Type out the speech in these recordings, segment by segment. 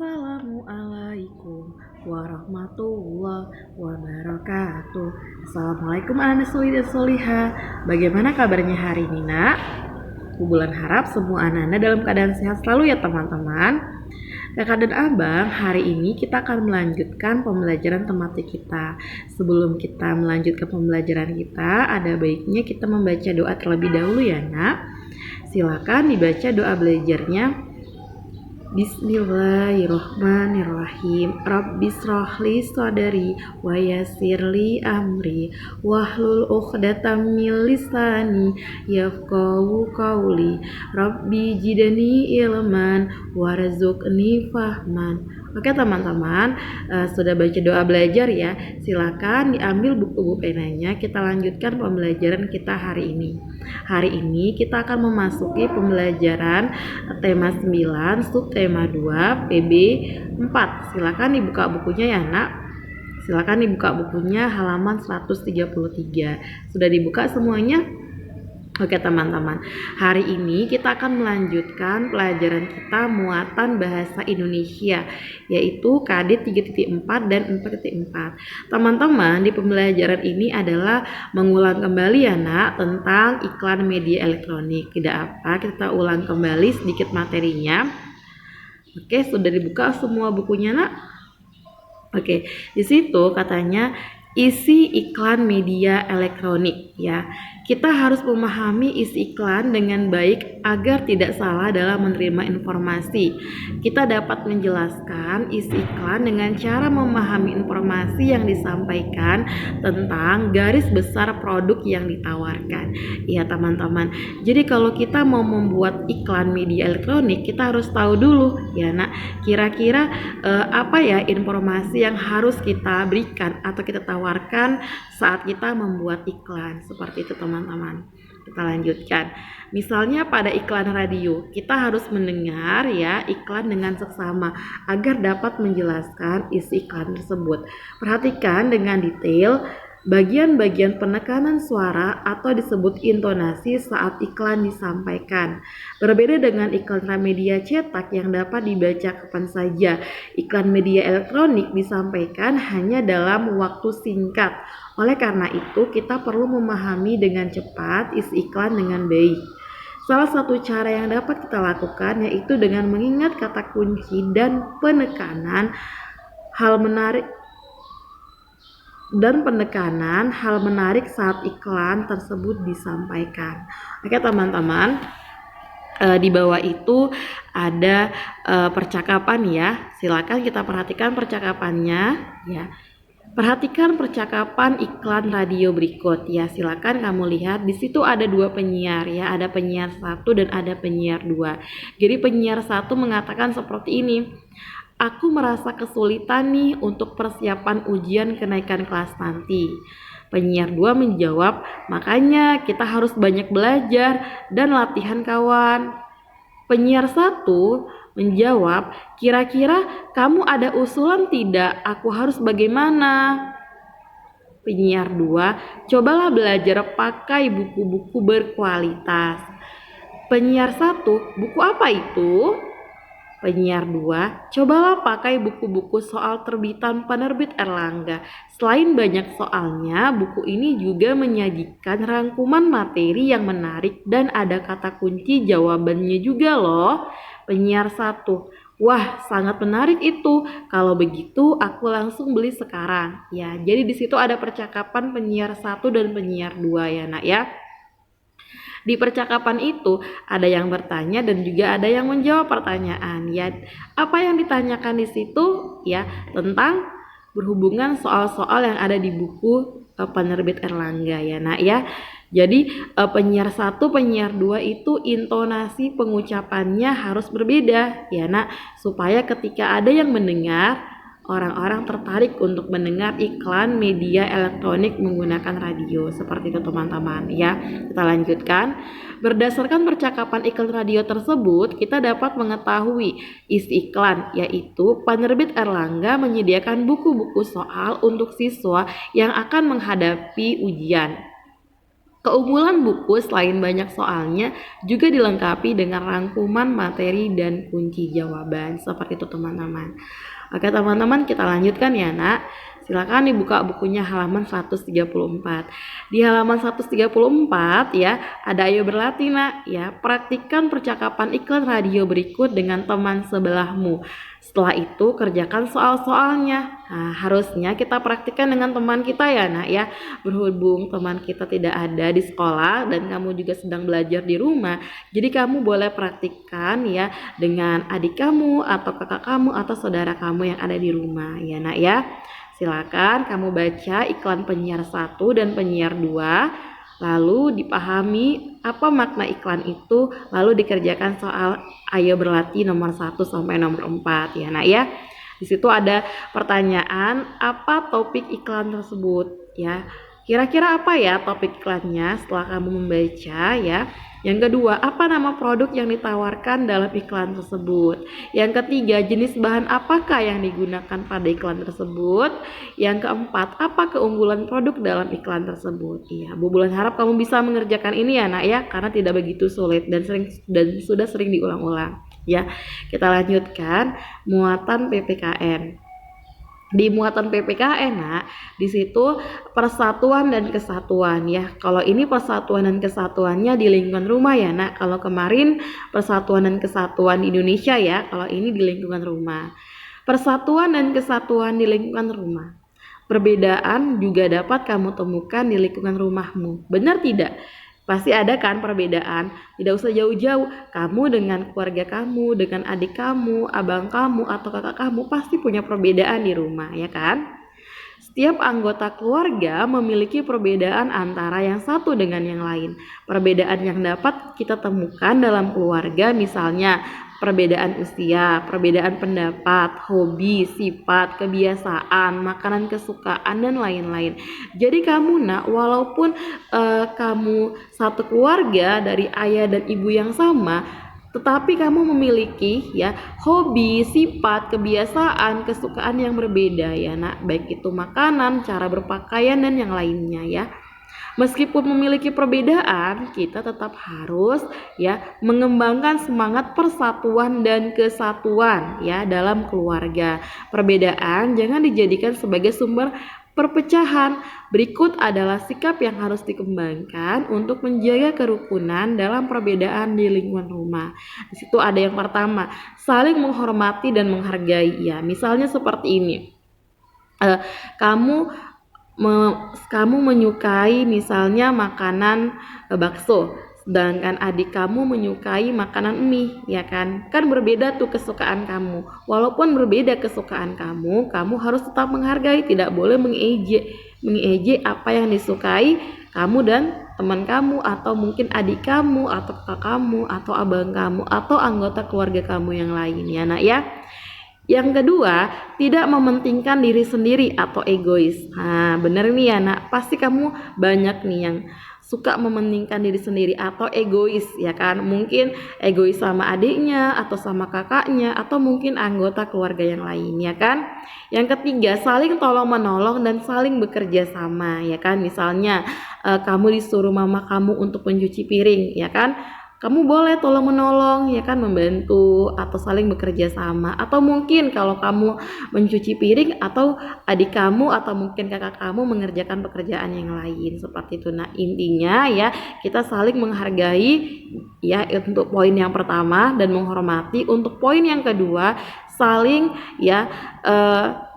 Assalamualaikum warahmatullahi wabarakatuh. Assalamualaikum anak solih dan soliha. Bagaimana kabarnya hari ini nak? Bulan harap semua anak-anak dalam keadaan sehat selalu ya teman-teman. Kakak dan abang, hari ini kita akan melanjutkan pembelajaran tematik kita. Sebelum kita melanjutkan pembelajaran kita, ada baiknya kita membaca doa terlebih dahulu ya nak. Silakan dibaca doa belajarnya. Bismillahirrahmanirrahim. Rabbishrahli sadri wa yassirli amri wahlul 'uqdatam min lisani yafqahu qawli. Rabbi zidni ilman warzuqni fahman. Oke teman-teman, sudah baca doa belajar ya. Silakan diambil buku penanya. Kita lanjutkan pembelajaran kita hari ini. Hari ini kita akan memasuki pembelajaran tema 9, subtema 2, PB 4. Silakan dibuka bukunya ya nak. Silakan dibuka bukunya halaman 133. Sudah dibuka semuanya? Oke teman-teman, hari ini kita akan melanjutkan pelajaran kita muatan bahasa Indonesia, yaitu KD 3.4 dan 4.4. Teman-teman, di pembelajaran ini adalah mengulang kembali ya nak tentang iklan media elektronik. Tidak apa, kita ulang kembali sedikit materinya. Oke, sudah dibuka semua bukunya nak? Oke, di situ katanya isi iklan media elektronik ya. Kita harus memahami isi iklan dengan baik agar tidak salah dalam menerima informasi. Kita dapat menjelaskan isi iklan dengan cara memahami informasi yang disampaikan tentang garis besar produk yang ditawarkan. Ya teman-teman, jadi kalau kita mau membuat iklan media elektronik, kita harus tahu dulu ya nak, kira-kira apa ya informasi yang harus kita berikan atau kita tawarkan saat kita membuat iklan. Seperti itu teman-teman. Kita lanjutkan. Misalnya pada iklan radio, kita harus mendengar ya iklan dengan seksama agar dapat menjelaskan isi iklan tersebut. Perhatikan dengan detail bagian-bagian penekanan suara atau disebut intonasi saat iklan disampaikan. Berbeda dengan iklan media cetak yang dapat dibaca kapan saja, iklan media elektronik disampaikan hanya dalam waktu singkat. Oleh karena itu, kita perlu memahami dengan cepat isi iklan dengan baik. Salah satu cara yang dapat kita lakukan yaitu dengan mengingat kata kunci dan penekanan hal menarik saat iklan tersebut disampaikan. Oke teman-teman, di bawah itu ada percakapan ya. Silakan kita perhatikan percakapannya ya. Perhatikan percakapan iklan radio berikut ya. Silakan kamu lihat di situ ada dua penyiar ya, ada penyiar 1 dan ada penyiar 2. Jadi penyiar 1 mengatakan seperti ini. Aku merasa kesulitan nih untuk persiapan ujian kenaikan kelas nanti. Penyiar 2 menjawab, makanya kita harus banyak belajar dan latihan kawan. Penyiar 1 menjawab, kira-kira kamu ada usulan tidak? Aku harus bagaimana? Penyiar 2, cobalah belajar pakai buku-buku berkualitas. Penyiar 1, buku apa itu? Penyiar 2, cobalah pakai buku-buku soal terbitan penerbit Erlangga. Selain banyak soalnya, buku ini juga menyajikan rangkuman materi yang menarik dan ada kata kunci jawabannya juga loh. Penyiar 1, wah sangat menarik itu. Kalau begitu aku langsung beli sekarang. Ya, jadi di situ ada percakapan penyiar 1 dan penyiar 2 ya nak ya. Di percakapan itu ada yang bertanya dan juga ada yang menjawab pertanyaan ya. Apa yang ditanyakan di situ ya tentang berhubungan soal-soal yang ada di buku penerbit Erlangga ya nak ya. Jadi penyiar 1, penyiar 2 itu intonasi pengucapannya harus berbeda ya nak, supaya ketika ada yang mendengar, orang-orang tertarik untuk mendengar iklan media elektronik menggunakan radio. Seperti itu teman-teman ya. Kita lanjutkan. Berdasarkan percakapan iklan radio tersebut, kita dapat mengetahui isi iklan, yaitu penerbit Erlangga menyediakan buku-buku soal untuk siswa yang akan menghadapi ujian. Keunggulan buku selain banyak soalnya juga dilengkapi dengan rangkuman materi dan kunci jawaban. Seperti itu teman-teman. Oke teman-teman, kita lanjutkan ya nak. Silakan dibuka bukunya halaman 134. Di halaman 134 ya, ada ayo berlatih nak ya. Praktikkan percakapan iklan radio berikut dengan teman sebelahmu. Setelah itu kerjakan soal-soalnya. Nah, harusnya kita praktikkan dengan teman kita ya nak ya. Berhubung teman kita tidak ada di sekolah dan kamu juga sedang belajar di rumah, jadi kamu boleh praktikkan ya dengan adik kamu atau kakak kamu atau saudara kamu yang ada di rumah ya nak ya. Silakan kamu baca iklan penyiar 1 dan penyiar 2, lalu dipahami apa makna iklan itu, lalu dikerjakan soal ayo berlatih nomor 1 sampai nomor 4 ya nak ya. Di situ ada pertanyaan apa topik iklan tersebut ya. Kira-kira apa ya topik iklannya setelah kamu membaca ya. Yang kedua, apa nama produk yang ditawarkan dalam iklan tersebut? Yang ketiga, jenis bahan apakah yang digunakan pada iklan tersebut? Yang keempat, apa keunggulan produk dalam iklan tersebut? Iya, Bu Bulan harap kamu bisa mengerjakan ini ya nak ya, karena tidak begitu sulit dan sudah sering diulang-ulang. Ya, kita lanjutkan muatan PPKN. Di muatan PPKN nak, di situ persatuan dan kesatuan ya. Kalau ini persatuan dan kesatuannya di lingkungan rumah ya nak. Kalau kemarin persatuan dan kesatuan Indonesia ya, kalau ini di lingkungan rumah. Persatuan dan kesatuan di lingkungan rumah. Perbedaan juga dapat kamu temukan di lingkungan rumahmu. Benar tidak? Pasti ada kan perbedaan, tidak usah jauh-jauh, kamu dengan keluarga kamu, dengan adik kamu, abang kamu, atau kakak kamu pasti punya perbedaan di rumah, ya kan? Setiap anggota keluarga memiliki perbedaan antara yang satu dengan yang lain. Perbedaan yang dapat kita temukan dalam keluarga misalnya perbedaan usia, perbedaan pendapat, hobi, sifat, kebiasaan, makanan kesukaan, dan lain-lain. Jadi kamu nak, walaupun kamu satu keluarga dari ayah dan ibu yang sama, tetapi kamu memiliki ya hobi, sifat, kebiasaan, kesukaan yang berbeda ya nak, baik itu makanan, cara berpakaian dan yang lainnya ya. Meskipun memiliki perbedaan, kita tetap harus ya mengembangkan semangat persatuan dan kesatuan ya dalam keluarga. Perbedaan jangan dijadikan sebagai sumber perpecahan. Berikut adalah sikap yang harus dikembangkan untuk menjaga kerukunan dalam perbedaan di lingkungan rumah. Di situ ada yang pertama, saling menghormati dan menghargai ya. Misalnya seperti ini. Kamu menyukai misalnya makanan bakso, sedangkan adik kamu menyukai makanan mie, ya kan? Kan berbeda tuh kesukaan kamu. Walaupun berbeda kesukaan kamu harus tetap menghargai, tidak boleh mengejek apa yang disukai kamu dan teman kamu, atau mungkin adik kamu, atau kakak kamu, atau abang kamu, atau anggota keluarga kamu yang lain ya nak ya. Yang kedua, tidak mementingkan diri sendiri atau egois. Nah, bener nih ya nak, pasti kamu banyak nih yang suka mementingkan diri sendiri atau egois ya kan. Mungkin egois sama adiknya atau sama kakaknya atau mungkin anggota keluarga yang lain ya kan. Yang ketiga, saling tolong menolong dan saling bekerja sama ya kan. Misalnya kamu disuruh mama kamu untuk mencuci piring ya kan. Kamu boleh tolong menolong ya kan, membantu atau saling bekerja sama. Atau mungkin kalau kamu mencuci piring atau adik kamu atau mungkin kakak kamu mengerjakan pekerjaan yang lain seperti itu. Nah, intinya ya kita saling menghargai ya untuk poin yang pertama, dan menghormati untuk poin yang kedua. Saling ya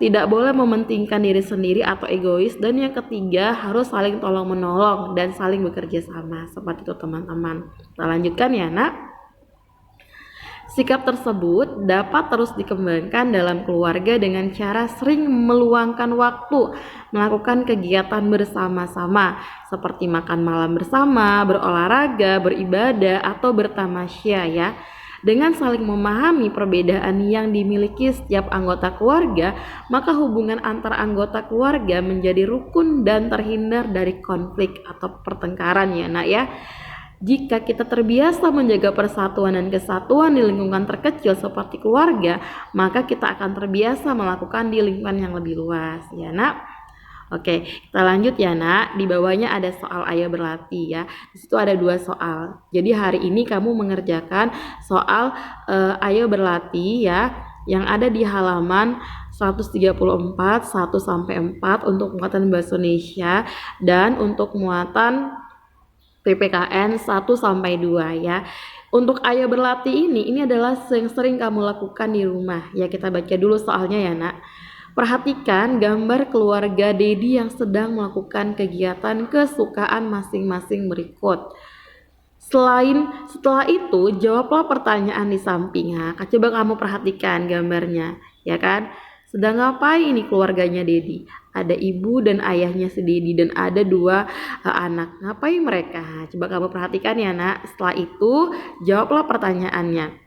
tidak boleh mementingkan diri sendiri atau egois, dan yang ketiga harus saling tolong menolong dan saling bekerja sama seperti itu teman-teman. Kita lanjutkan ya nak. Sikap tersebut dapat terus dikembangkan dalam keluarga dengan cara sering meluangkan waktu melakukan kegiatan bersama-sama seperti makan malam bersama, berolahraga, beribadah, atau bertamasya ya. Dengan saling memahami perbedaan yang dimiliki setiap anggota keluarga, maka hubungan antar anggota keluarga menjadi rukun dan terhindar dari konflik atau pertengkaran ya nak ya. Jika kita terbiasa menjaga persatuan dan kesatuan di lingkungan terkecil seperti keluarga, maka kita akan terbiasa melakukan di lingkungan yang lebih luas ya nak. Oke, kita lanjut ya nak. Di bawahnya ada soal ayo berlatih ya. Di situ ada 2 soal. Jadi hari ini kamu mengerjakan soal ayo berlatih ya, yang ada di halaman 134 1 sampai 4 untuk muatan bahasa Indonesia dan untuk muatan PPKN 1 sampai 2 ya. Untuk ayo berlatih ini adalah yang sering kamu lakukan di rumah. Ya, kita baca dulu soalnya ya nak. Perhatikan gambar keluarga Dedi yang sedang melakukan kegiatan kesukaan masing-masing berikut. Setelah itu, jawablah pertanyaan di sampingnya. Coba kamu perhatikan gambarnya, ya kan? Sedang ngapain ini keluarganya Dedi? Ada ibu dan ayahnya si Dedi dan ada 2 anak. Ngapain mereka? Coba kamu perhatikan ya nak. Setelah itu, jawablah pertanyaannya.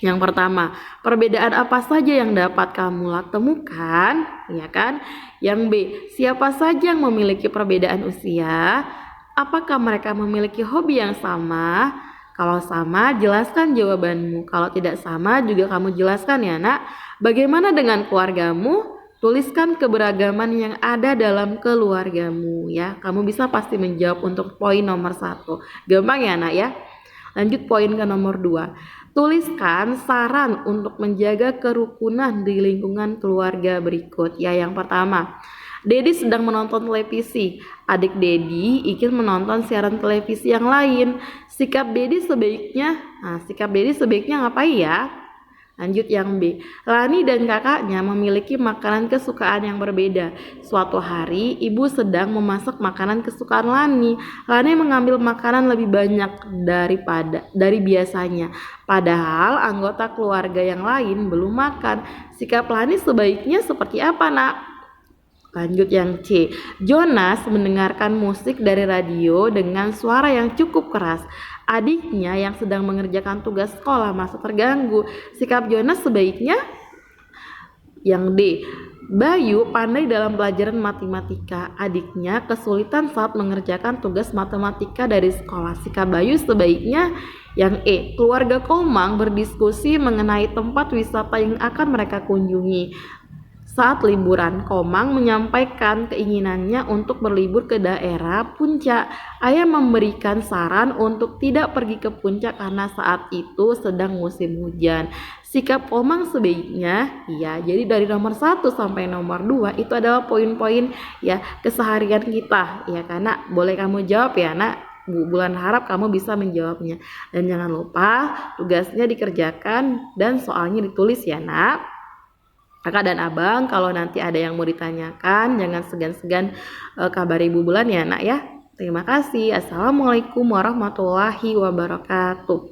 Yang pertama, perbedaan apa saja yang dapat kamu temukan, ya kan? Yang B, siapa saja yang memiliki perbedaan usia? Apakah mereka memiliki hobi yang sama? Kalau sama, jelaskan jawabanmu. Kalau tidak sama, juga kamu jelaskan ya nak. Bagaimana dengan keluargamu? Tuliskan keberagaman yang ada dalam keluargamu ya. Kamu bisa pasti menjawab untuk poin nomor 1. Gampang ya nak ya. Lanjut poin ke nomor 2. Tuliskan saran untuk menjaga kerukunan di lingkungan keluarga berikut. Ya, yang pertama, Dedi sedang menonton televisi. Adik Dedi ingin menonton siaran televisi yang lain. Sikap Dedi sebaiknya ngapain ya? Lanjut yang B. Lani dan kakaknya memiliki makanan kesukaan yang berbeda. Suatu hari, ibu sedang memasak makanan kesukaan Lani. Lani mengambil makanan lebih banyak dari biasanya. Padahal anggota keluarga yang lain belum makan. Sikap Lani sebaiknya seperti apa, nak? Lanjut yang C. Jonas mendengarkan musik dari radio dengan suara yang cukup keras. Adiknya yang sedang mengerjakan tugas sekolah merasa terganggu. Sikap Jonas sebaiknya? Yang D. Bayu pandai dalam pelajaran matematika. Adiknya kesulitan saat mengerjakan tugas matematika dari sekolah. Sikap Bayu sebaiknya? Yang E. Keluarga Komang berdiskusi mengenai tempat wisata yang akan mereka kunjungi. Saat liburan, Komang menyampaikan keinginannya untuk berlibur ke daerah puncak. Ayah memberikan saran untuk tidak pergi ke puncak karena saat itu sedang musim hujan. Sikap Komang sebaiknya, ya, jadi dari nomor 1 sampai nomor 2 itu adalah poin-poin ya keseharian kita, ya, karena boleh kamu jawab ya nak. Bu Bulan harap kamu bisa menjawabnya. Dan jangan lupa tugasnya dikerjakan dan soalnya ditulis ya nak. Kakak dan abang, kalau nanti ada yang mau ditanyakan, jangan segan-segan kabari Ibu Bulan ya nak ya. Terima kasih. Assalamualaikum warahmatullahi wabarakatuh.